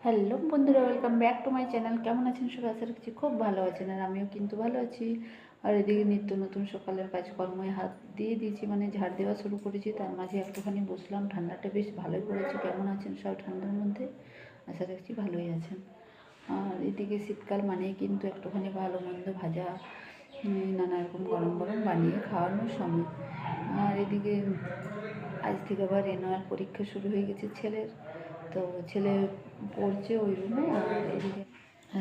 Hello বন্ধুরা, welcome back to my channel. কেমন আছেন সবাই? আশা রাখছি খুব ভালো আছেন, আর আমিও কিন্তু ভালো আছি। আর এদিকে নিত্য নতুন সকালের কাজকর্মে হাত দিয়ে দিয়েছি, মানে ঝাড় দেওয়া শুরু করেছি। তার মাঝে একটুখানি বসলাম, ঠান্ডাটা বেশ ভালোই পড়েছে। কেমন আছেন সব ঠান্ডার মধ্যে? আশা রাখছি ভালোই আছেন। আর এদিকে শীতকাল মানেই কিন্তু একটুখানি ভালো মন্দ ভাজা, নানা রকম গরম গরম বানিয়ে খাওয়ানোর সময়। আর এদিকে আজ থেকে আবার রেনুয়াল পরীক্ষা শুরু হয়ে গেছে ছেলের। তো ছেলে পড়ছে ওই রুমে। আর এদিকে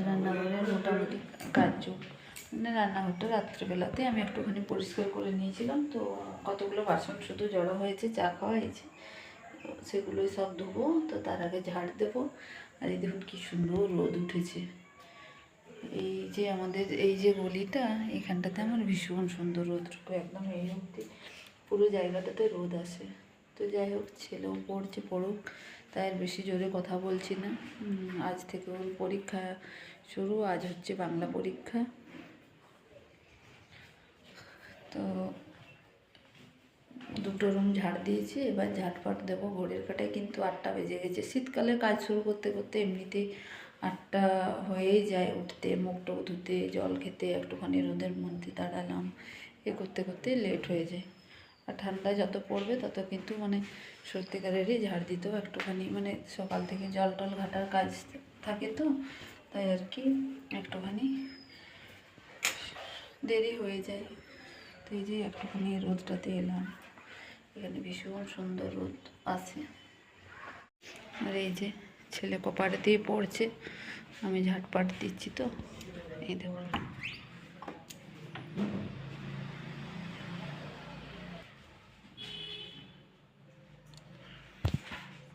রান্নাঘরের মোটামুটি কাজ, মানে রান্নাঘরটা রাত্রেবেলাতে আমি একটুখানি পরিষ্কার করে নিয়েছিলাম। তো কতগুলো বাসন শুধু জড়ো হয়েছে, চা খাওয়া হয়েছে, সেগুলোই সব ধোবো। তো তার আগে ঝাড় দেবো। আর এই দেখুন কি সুন্দর রোদ উঠেছে। এই যে আমাদের এই যে গলিটা, এখানটাতে আমার ভীষণ সুন্দর রোদটুকু, একদম এই অবধি পুরো জায়গাটাতে রোদ আসে। তো যাই হোক, ছেলেও পড়ছে, পড়ুক, তাই আর বেশি জোরে কথা বলছি না। আজ থেকে ওর পরীক্ষা শুরু। আজ হচ্ছে বাংলা পরীক্ষা। তো দুটো রুম ঝাড় দিয়েছি, এবার ঝাড়পাট দেবো। ঘড়ির কাটায় কিন্তু 8টা বেজে গেছে। শীতকালে কাজ শুরু করতে করতে এমনিতেই 8টা হয়েই যায় উঠতে, মুখ টুক ধুতে, জল খেতে, একটুখানি রোদের মধ্যে দাঁড়ালাম, এ করতে করতে লেট হয়ে যায়। আর ঠান্ডা যত পড়বে তত কিন্তু মানে সত্যিকারেরই ঝাড় দিতেও একটুখানি, মানে সকাল থেকে জল টল ঘাটার কাজ থাকে, তো তাই আর কি একটুখানি দেরি হয়ে যায়। তো এই যে একটুখানি রোদটাতে এলাম, এখানে ভীষণ সুন্দর রোদ আছে। আর এই যে ছেলে কপারে দিয়ে পড়ছে, আমি ঝাটপাট দিচ্ছি। তো এই দেখুন,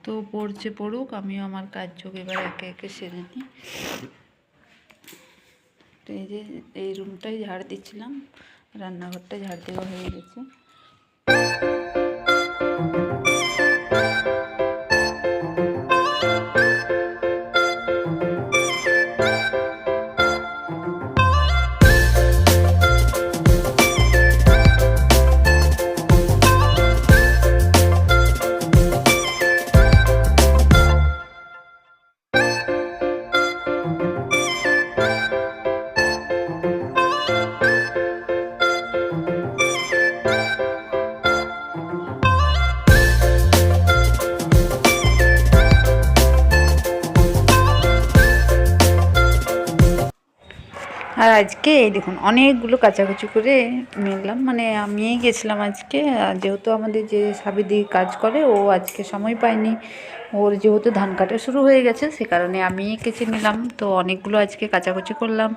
তো পড়ছে, পড়ুক, আমিও আমার কাজ যোগ এবার একে একে সেরে নিই। তো এই যে এই রুমটাই ঝাড় দিচ্ছিলাম, রান্নাঘরটা ঝাড় দেওয়া হয়ে গেছে। আর আজকে এই দেখুন অনেকগুলো কাচাকুচি করে নিলাম, মানে আমি গেছিলাম আজকে। যেহেতু আমাদের যে সাবিদি কাজ করে, ও আজকে সময় পায়নি। ওর যেহেতু ধান কাটা শুরু হয়ে গেছে, সে কারণে আমি কেচে নিলাম। তো অনেকগুলো আজকে কাচাকুচি করলাম।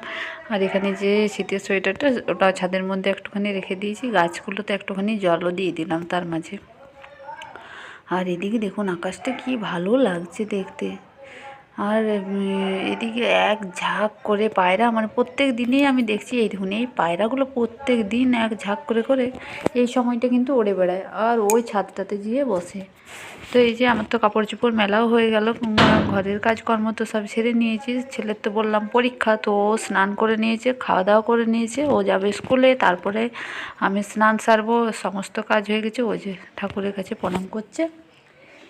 আর এখানে যে শীতের সোয়েটারটা, ওটা ছাদের মধ্যে একটুখানি রেখে দিয়েছি। গাছগুলোতে একটুখানি জলও দিয়ে দিলাম তার মাঝে। আর এদিকে দেখুন আকাশটা কি ভালো লাগছে দেখতে। আর এদিকে এক ঝাঁক করে পায়রা, মানে প্রত্যেক দিনেই আমি দেখছি, এই দেখুন এই পায়রাগুলো প্রত্যেক দিন এক ঝাঁক করে করে এই সময়টা কিন্তু উড়ে বেড়ায়, আর ওই ছাদটাতে গিয়ে বসে। তো এই যে আমার তো কাপড় চোপড় মেলাও হয়ে গেল, ঘরের কাজকর্ম তো সব সেরে নিয়েছি। ছেলের তো বললাম পরীক্ষা, তো ও স্নান করে নিয়েছে, খাওয়া দাওয়া করে নিয়েছে, ও যাবে স্কুলে। তারপরে আমি স্নান সারবো, সমস্ত কাজ হয়ে গেছে। ও যে ঠাকুরের কাছে প্রণাম করছে,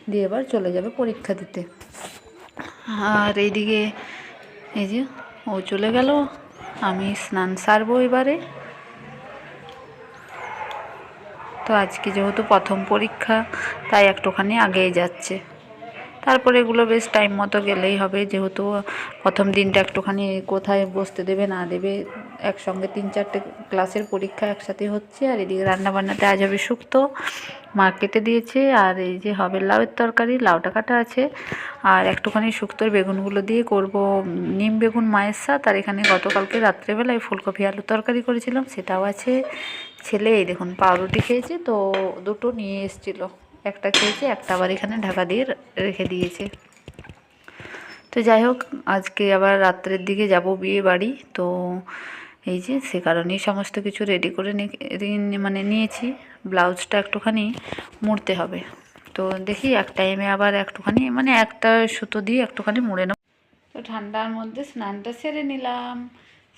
দিয়ে এবার চলে যাবে পরীক্ষা দিতে। আর এইদিকে এই যে ও চলে গেল, আমি স্নান সারবো এবারে। তো আজকে যেহেতু প্রথম পরীক্ষা, তাই একটুখানি আগেই যাচ্ছে। তারপরে এগুলো বেশ টাইম মতো গেলেই হবে, যেহেতু প্রথম দিনটা একটুখানি কোথায় বসতে দেবে না দেবে, একসঙ্গে 3-4টে ক্লাসের পরীক্ষা একসাথে হচ্ছে। আর এদিকে রান্নাবান্নাতে আজ হবে শুক্তো, মা কেটে দিয়েছে। আর এই যে হবে লাউয়ের তরকারি, লাউটা কাটা আছে। আর একটুখানি শুক্তোর বেগুনগুলো দিয়ে করব নিম বেগুন মায়ের সাথ। আর এখানে গতকালকে রাত্রেবেলায় ফুলকপি আলু তরকারি করেছিলাম, সেটাও আছে। ছেলে এই দেখুন পাউরুটি খেয়েছে, তো দুটো নিয়ে এসেছিলো, একটা খেয়েছে, একটা আবার এখানে ঢাকা দিয়ে রেখে দিয়েছে। তো যাই হোক, আজকে আবার রাত্রের দিকে যাব বিয়ে বাড়ি। তো এই যে সে কারণেই সমস্ত কিছু রেডি করে মানে নিয়েছি। ব্লাউজটা একটুখানি মুড়তে হবে। তো দেখি এক টাইমে আবার একটুখানি, মানে একটা সুতো দিয়ে একটুখানি মুড়ে নেব। তো ঠান্ডার মধ্যে স্নানটা সেরে নিলাম।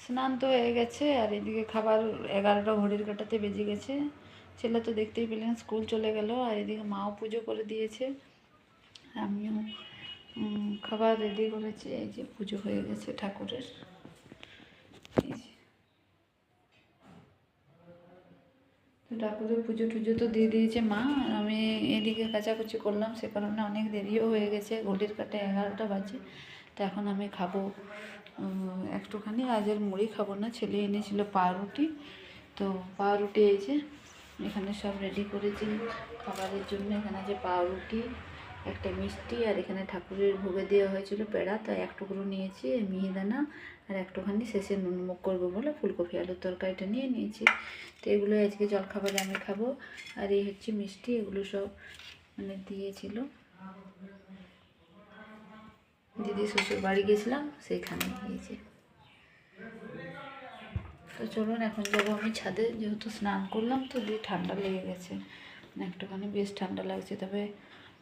স্নান তো হয়ে গেছে। আর এদিকে খাবার 11টা ঘড়ির কাঁটাতে বেজে গেছে। ছেলে তো দেখতেই পেলেন স্কুল চলে গেল। আর এদিকে মাও পুজো করে দিয়েছে, আমিও খাবার রেডি করেছি। এই যে পুজো হয়ে গেছে ঠাকুরের। এই যে ঠাকুরের পুজো টুজো তো দিয়ে দিয়েছে মা, আর আমি এদিকে কাচাকুচি করলাম, সে কারণে অনেক দেরিও হয়ে গেছে, ঘড়ির কাঁটে 11টা বাজে। তো এখন আমি খাবো একটুখানি, আজের মুড়ি খাবো না, ছেলে এনেছিল পাউরুটি। তো পাউরুটি এই যে এখানে সব রেডি করেছি খাবারের জন্য। এখানে যে পাউরুটি, একটা মিষ্টি, আর এখানে ঠাকুরের ভোগে দেওয়া হয়েছিল পেড়া, তাই এক টুকরো নিয়েছি মিহিদানা, আর একটুখানি শেষে নুনমুখ করবো বলে ফুলকপি আলুর তরকারিটা নিয়ে নিয়েছি। তো এগুলো আজকে জলখাবারে আমি খাবো। আর এই হচ্ছে মিষ্টি, এগুলো সব মানে দিয়েছিল দিদি শ্বশুর বাড়ি গেছিলাম সেইখানে দিয়েছে। তো চলুন এখন যাবো আমি ছাদে, যেহেতু স্নান করলাম তো দিয়ে ঠান্ডা লেগে গেছে, একটুখানি বেশ ঠান্ডা লাগছে, তবে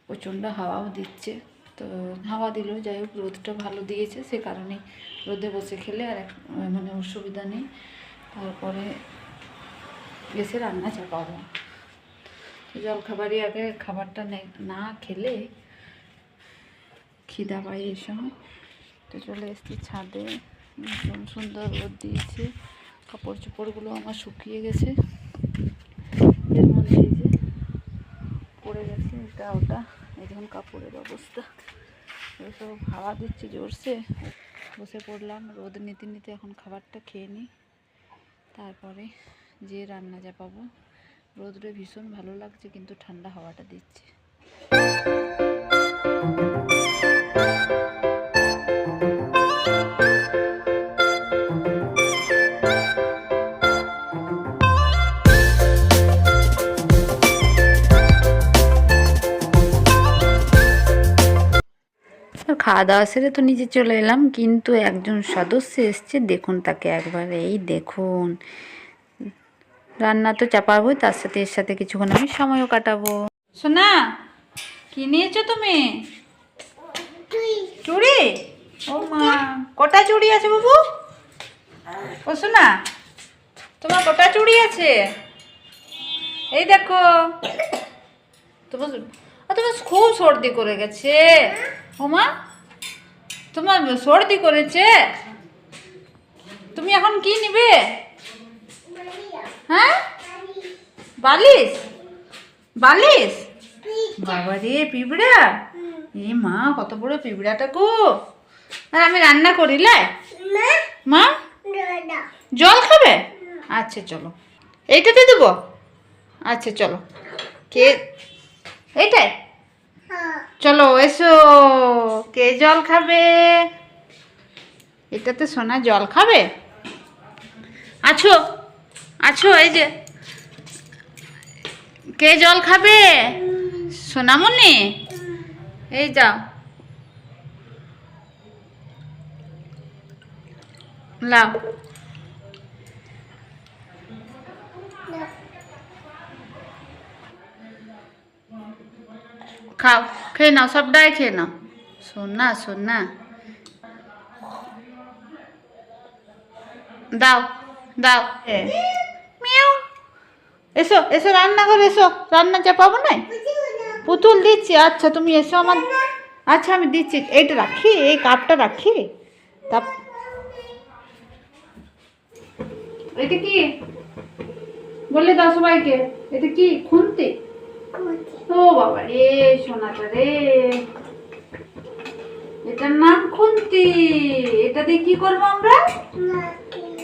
প্রচণ্ড হাওয়াও দিচ্ছে। তো হাওয়া দিলেও যাই হোক, রোদটা ভালো দিয়েছে, সে কারণে রোদে বসে খেলে আর মানে অসুবিধা নেই। তারপরে গ্যাসে রান্না চাপাবো। তো জলখাবারই আগে, খাবারটা না খেলে খিদা পাই এই সময়। তো চলে এসেছি ছাদে, ভীষণ সুন্দর রোদ দিয়েছে, কাপড় চোপড়গুলো আমার শুকিয়ে গেছে, এর মধ্যে এই যে পড়ে গেছে এটা ওটা, এই যখন কাপড়ের অবস্থা। এসব হাওয়া দিচ্ছে জোরসে, বসে পড়লাম রোদ নিতে নিতে। এখন খাবারটা খেয়ে নিই, তারপরে যে রান্না চাপাবো। রোদটা ভীষণ ভালো লাগছে, কিন্তু ঠান্ডা হাওয়াটা দিচ্ছে। খাওয়া দাওয়া সেরে তো নিচে চলে এলাম, কিন্তু একজন সদস্য এসছে, দেখুন তাকে একবার, এই দেখুন। রান্না তো চাপাবোই, তার সাথে এর সাথে কিছুক্ষণ আমি সময়ও কাটাবো। সোনা, কি নিয়েছো তুমি? চুড়ি? ও মা, কটা চুড়ি আছে বাবু? ও সোনা, তোমার কটা চুড়ি আছে? এই দেখো, তোমার তোমার খুব সর্দি করে গেছে। ও মা, তোমার সর্দি করেছে, তুমি এখন কি নিবে? হ্যাঁ, বালিশ? বালিশ? বাবা রে, পিঁপড়া? এ মা, কত বড় পিঁপড়াটা গো! আর আমি রান্না করিলে মা, জল খাবে? আচ্ছা চলো, এইটাতে দেবো। আচ্ছা চলো, কে এইটাই? চলো এসো, কে জল খাবে? এটাতে সোনা জল খাবে। আছো আছো, এই যে কে জল খাবে? সোনামণি, এই যাও, লাও। খাও, খেয়ে নাও, সবটাই খেয়ে নাও। সোনা সোনা, দাও দাও। মিয়াও, এসো এসো, রান্নাঘরে এসো, রান্না চাপাবো না। পুতুল দিচ্ছি, আচ্ছা তুমি এসো আমার। আচ্ছা আমি দিচ্ছি, এইটা রাখি, এই কাপটা রাখি। তা এটা কি বলে দাও সবাইকে, এটা কি? খুন্তি? ও বাবা রে, সোনাটা রে, এটার নাম খুন্তি। এটা দিয়ে কি করবো আমরা?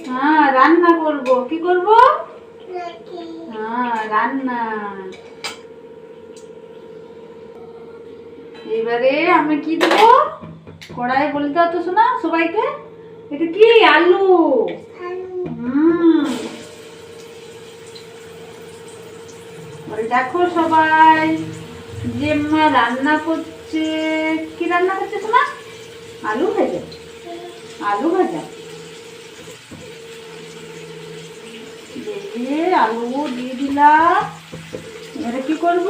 হ্যাঁ, রান্না করব। কি করব? হ্যাঁ, রান্না। এবারে আমি কি দেবো কড়াই, বলে দাও তো শোনা সবাইকে। এটা কি? আলু। দেখো সবাই, যে মা রান্না করছে। কি রান্না করছে শোনা? আলু ভাজা। আলু ভাজা, আলু দিয়ে দিলাম। এবারে কি করব?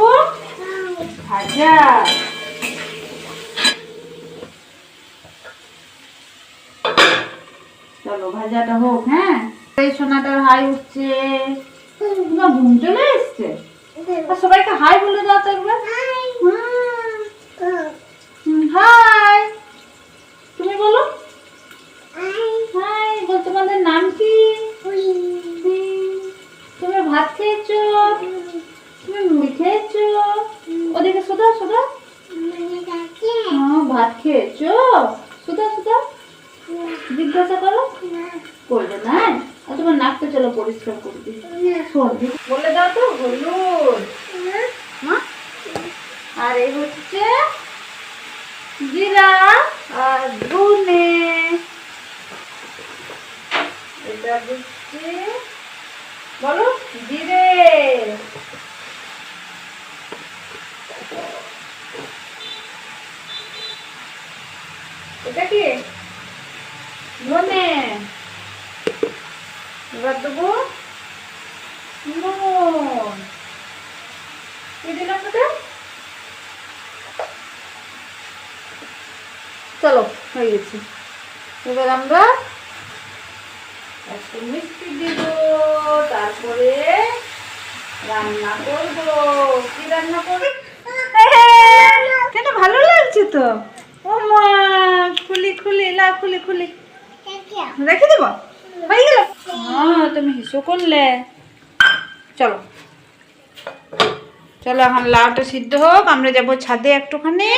ভাজা। চলো ভাজাটা হোক। হ্যাঁ, এই সোনাটার হাই উঠছে, তোমার ঘুম চলে এসছে। সবাইকে হাই বলে দাও তো একবার। হাই। খেয়েছো? সুধা সুধা জিজ্ঞাসা করো, করবে না? আর তোমার নাকটা চলো পরিষ্কার করে দিই। শোন, বলে দাও তো হলুদ, হ্যাঁ, আর এই হচ্ছে জিরা আর ধনে, এটা হচ্ছে বলো জিরে, এটা কি ধনে, এবার দেবো নুন, কি দিলাম ওটা? চলো হয়ে গেছে। এবার আমরা একটু মিষ্টি দিব, তারপরে রান্না করবো। কি রান্না করবো? কেন, ভালো লাগছে তো। ও মা, খুলি খুলি লা, খুলি খুলি রেখে দেবো, হয়ে গেল। হ্যাঁ, তুমি হিসু করলে। চলো চলো, এখন লাউটা সিদ্ধ হোক, আমরা যাবো ছাদে একটুখানি।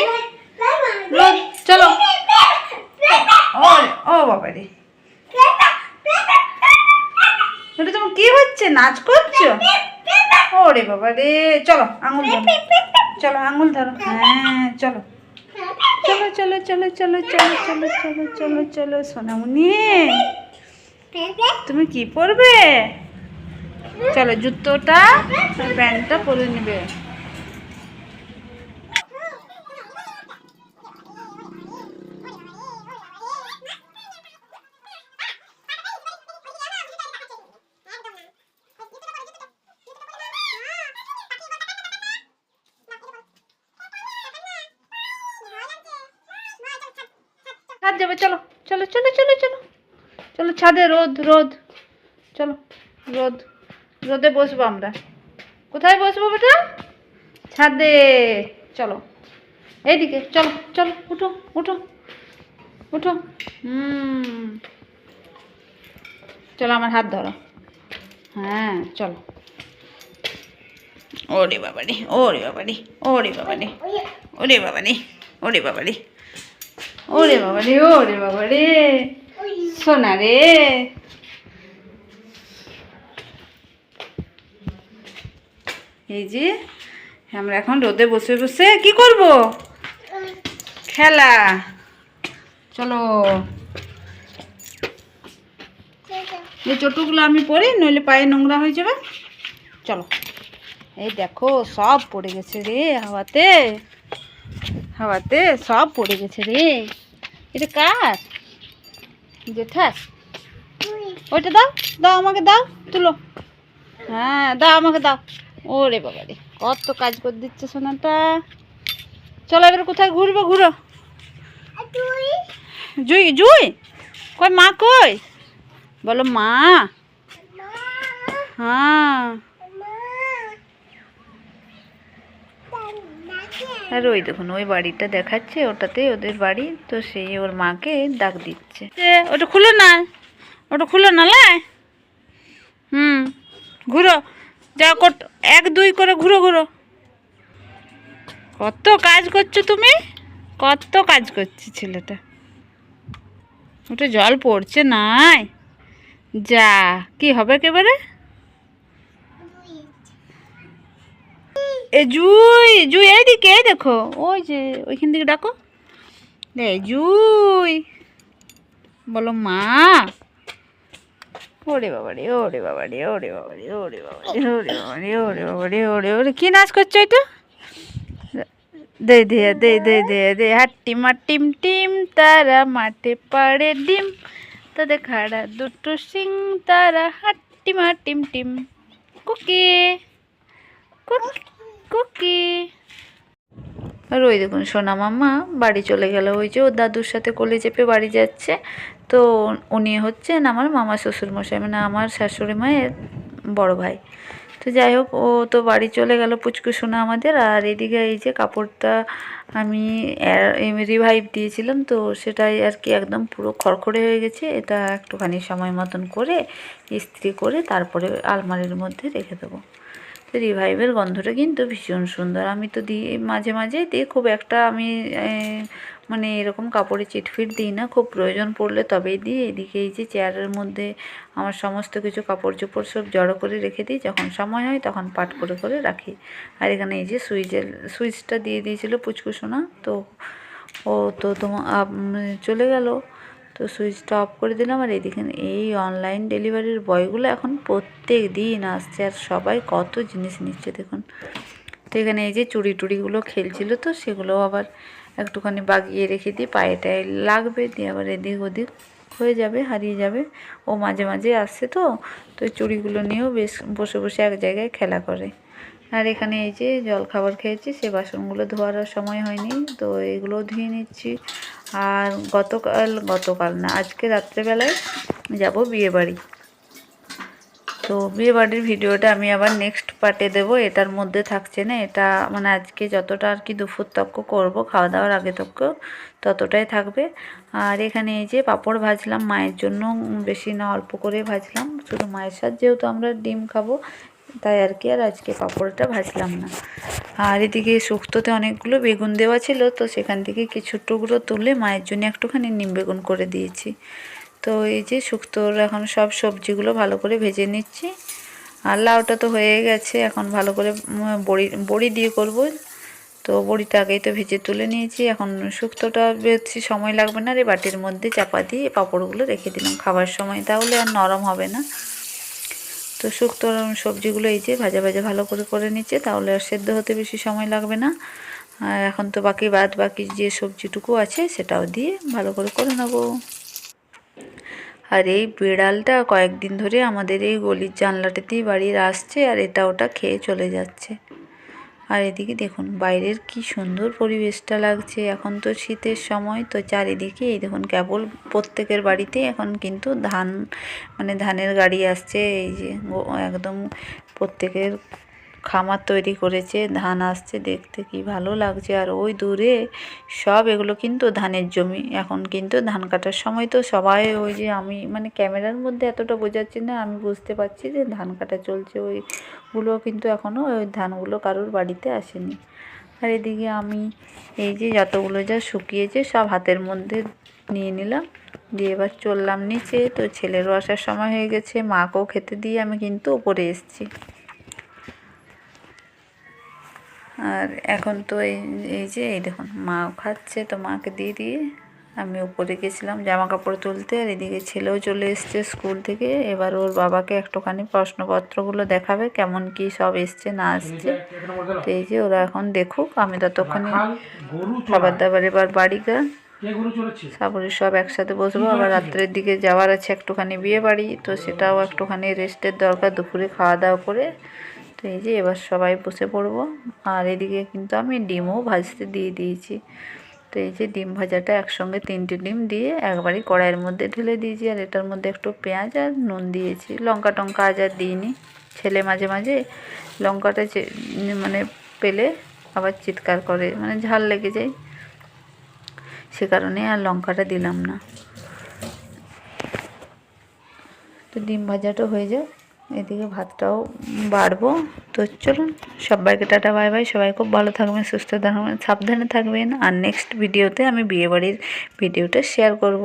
চলো। ও ও বাবা রে, ওটা তোমার কি হচ্ছে, নাচ করছো? ওরে বাবা রে, চলো আঙুল ধরো, চলো আঙুল ধরো, হ্যাঁ চলো চলো চলো চলো চলো চলো চলো চলো চলো চলো সোনামণি, তুমি কি পরবে? চলো জুতোটা প্যান্টটা পরে নেবে। ছাদ যাবে, চলো চলো চলো চলো চলো চলো ছাদে, রোদ রোদ, চলো রোদ, রোদে বসবো আমরা। কোথায় বসবো বেটা? ছাদে। চলো এইদিকে, চলো চলো, উঠো উঠো উঠো। চলো আমার হাত ধরো, হ্যাঁ চলো। ওরে বাবারে, ওরে বাবারে, ওরে বাবারে, ওরে বাবারে, ওরে বাবারে, ওরে বাবারে, ওরে বাবারে, সোনা রে। এই যে আমরা এখন রোদে বসে বসে কি করব? খেলা। চলো, এই চটুগুলো আমি পরি, নইলে পায়ে নোংরা হয়ে যাবে। চলো, এই দেখো সব পড়ে গেছে রে, হাওয়াতে হাওয়াতে সব পড়ে গেছে রে। এটা কার? জেঠার। ওইটা দাও, দাও আমাকে, দাও, তুলো, হ্যাঁ দাও আমাকে দাও। ওরে বাবা রে, কত কাজ করে দিচ্ছে সোনাটা। চলো এবার কোথায় ঘুরবো, ঘুরো। জুই, জুই কই, মা কই? বলো মা। হ্যাঁ, আর ওই দেখুন ওই বাড়িটা দেখাচ্ছে, ওটাতে ওদের বাড়ি, তো সেই ওর মাকে ডাক দিচ্ছে। ওটা খুলো না, ওটা খুলো না লাই। ঘুরো, যা কত 1 2 করে ঘুরো ঘুরো। কত কাজ করছো তুমি, কত কাজ করছে ছেলেটা। ওটা জল পড়ছে নাই, যা কি হবে একেবারে। এ জুই, জুই এইদিকে, এই দেখো, ওই যে ওইখান থেকে ডাকো, জুই বলো মা। ওরে বাবা রে, ওরে বাবা রে, ওরে বাবা রে, ওরে বাবা রে, ওরে বাবা রে, ওরে বাবা রে, ওরে ওরে, কি নাচ করছো এটা? দে দে দে দে দে দে, হাট্টি মাটিম টিম, তারা মাঠে পাড়ে ডিম, তাদের খাড়া দুটো সিং, তারা হাট্টি মাটিম টিম, কুকি কুকি। আর ওই দেখুন সোনা মাম্মা বাড়ি চলে গেল, ওই যে ওর দাদুর সাথে কোলে চেপে বাড়ি যাচ্ছে। তো উনি হচ্ছেন আমার মামা শ্বশুরমশাই, মানে আমার শাশুড়ি মায়ের বড় ভাই। তো যাই হোক, ও তো বাড়ি চলে গেল পুচকু সোনা আমাদের। আর এদিকে এই যে কাপড়টা আমি রিভাইভ দিয়েছিলাম, তো সেটাই আর কি একদম পুরো খড়খড়ে হয়ে গেছে। এটা একটুখানি সময় মতন করে ইস্ত্রি করে তারপরে আলমারির মধ্যে রেখে দেবো। তো রিভাইভের গন্ধটা কিন্তু ভীষণ সুন্দর, আমি তো দিই মাঝে মাঝে দিই, খুব একটা আমি মানে এরকম কাপড়ে চিটফিট দিই না, খুব প্রয়োজন পড়লে তবেই দিই। এদিকে এই যে চেয়ারের মধ্যে আমার সমস্ত কিছু কাপড় চোপড় সব জড়ো করে রেখে দিই, যখন সময় হয় তখন পাট করে করে রাখি। আর এখানে এই যে সুইচটা দিয়ে দিয়েছিল পুচকুসোনা, তো ও তো চলে গেল, তো সুইচটা অফ করে দিলাম। আর এইদিকে এই অনলাইন ডেলিভারির বয়গুলো এখন প্রত্যেক দিন আসছে, আর সবাই কত জিনিস নিচ্ছে দেখুন। তো এখানে এই যে চুড়ি টুড়িগুলো খেলছিল, তো সেগুলো আবার একটুখানি বাগিয়ে রেখে দিই, পায়ে টায়ে লাগবে, দিয়ে আবার এদিক ওদিক হয়ে যাবে, হারিয়ে যাবে। ও মাঝে মাঝে আসছে, তো চুড়িগুলো নিয়েও বেশ বসে বসে এক জায়গায় খেলা করে। আর এখানে এই যে জল খাবার খেয়েছি, সে বাসনগুলো ধোয়ার সময় হয়নি, তো এগুলোও ধুয়ে নিচ্ছি। আর গতকাল না, আজকে রাত্রেবেলায় যাব বিয়েবাড়ি। তো বিয়েবাড়ির ভিডিওটা আমি আবার নেক্সট পার্টে দেবো, এটার মধ্যে থাকছে না। এটা মানে আজকে যতটা আর কি দুপুর তক্ক করবো, খাওয়া দাওয়ার আগে তক্ক ততটাই থাকবে। আর এখানে এই যে পাঁপড় ভাজলাম মায়ের জন্য, বেশি না অল্প করে ভাজলাম, শুধু মায়ের সাথে যেহেতু আমরা ডিম খাবো তাই আর কি, আর আজকে পাঁপড়টা ভাজলাম না। আর এদিকে শুক্তোতে অনেকগুলো বেগুন দেওয়া ছিল, তো সেখান থেকে কিছু টুকরো তুলে মায়ের জন্য একটুখানি নিম বেগুন করে দিয়েছি। তো এই যে শুক্তোর এখন সব সবজিগুলো ভালো করে ভেজে নিচ্ছি। আর লাউটা তো হয়ে গেছে, এখন ভালো করে বড়ি দিয়ে করব। তো বড়িটা আগেই তো ভেজে তুলে নিয়েছি, এখন শুক্তোটা বেশি সময় লাগবে না। আর বাটির মধ্যে চাপা দিয়ে পাঁপড়গুলো রেখে দিলাম খাবার সময়, তাহলে আর নরম হবে না। তো শুক্তোর সবজিগুলো এই যে ভাজা ভাজা ভালো করে নিচ্ছে, তাহলে আর সেদ্ধ হতে বেশি সময় লাগবে না। আর এখন তো বাকি যে সবজিটুকু আছে সেটাও দিয়ে ভালো করে নেবো। আর এই বিড়ালটা কয়েকদিন ধরে আমাদের এই গলির জানলাটাতেই বাড়ির আসছে, আর এটা ওটা খেয়ে চলে যাচ্ছে। আর এদিকে দেখুন বাইরের কি সুন্দর পরিবেশটা লাগছে। এখন তো শীতের সময়, তো চারিদিকে এই দেখুন কেবল প্রত্যেকের বাড়িতে এখন কিন্তু ধানের গাড়ি আসছে। এই যে একদম প্রত্যেকের খামার তৈরি করেছে, ধান আসছে, দেখতে কি ভালো লাগছে। আর ওই দূরে সব এগুলো কিন্তু ধানের জমি। এখন কিন্তু ধান কাটার সময় তো সবাই ওই যে আমি মানে ক্যামেরার মধ্যে এতটা বোঝাচ্ছি না, আমি বুঝতে পারছি যে ধান কাটা চলছে, ওইগুলো কিন্তু এখনও ওই ধানগুলো কারোর বাড়িতে আসেনি। আর এদিকে আমি এই যে যতগুলো যা শুকিয়েছে সব হাতের মধ্যে নিয়ে নিলাম, দিয়ে এবার চললাম নিচে। তো ছেলেরও আসার সময় হয়ে গেছে, মাকেও খেতে দিয়ে আমি কিন্তু ওপরে এসেছি। আর এখন তো এই দেখুন মাও খাচ্ছে, তো মাকে দিয়ে আমি উপরে গেছিলাম জামা কাপড় তুলতে। আর এদিকে ছেলেও চলে এসছে স্কুল থেকে, এবার ওর বাবাকে একটুখানি প্রশ্নপত্রগুলো দেখাবে কেমন কি সব এসছে না আসছে। তো এই যে ওরা এখন দেখুক, আমি ততক্ষণে খাবার দাবার এবার বাড়িঘর সাবরি সব একসাথে বসবো। আবার রাত্রের দিকে যাওয়ার আছে একটুখানি বিয়ে বাড়ি, তো সেটাও একটুখানি রেস্টের দরকার, দুপুরে খাওয়া দাওয়া করে। তো এই যে এবার সবাই বসে পড়বো। আর এদিকে কিন্তু আমি ডিমও ভাজতে দিয়ে দিয়েছি। তো এই যে ডিম ভাজাটা একসঙ্গে 3টে ডিম দিয়ে একবারই কড়াইয়ের মধ্যে ঢেলে দিয়েছি। আর এটার মধ্যে একটু পেঁয়াজ আর নুন দিয়েছি, লঙ্কা টঙ্কা আজ আর দিইনি। ছেলে মাঝে মাঝে লঙ্কাটা মানে পেলে আবার চিৎকার করে, মানে ঝাল লেগে যায়, সে কারণে আর লঙ্কাটা দিলাম না। তো ডিম ভাজাটা হয়ে যাক, এদিকে ভাতটাও বাড়বো। তো চলুন সবাইকে টাটা বাই বাই, সবাই খুব ভালো থাকবেন, সুস্থ থাকবেন, সাবধানে থাকবেন। আর নেক্সট ভিডিওতে আমি বিয়েবাড়ির ভিডিওটা শেয়ার করব।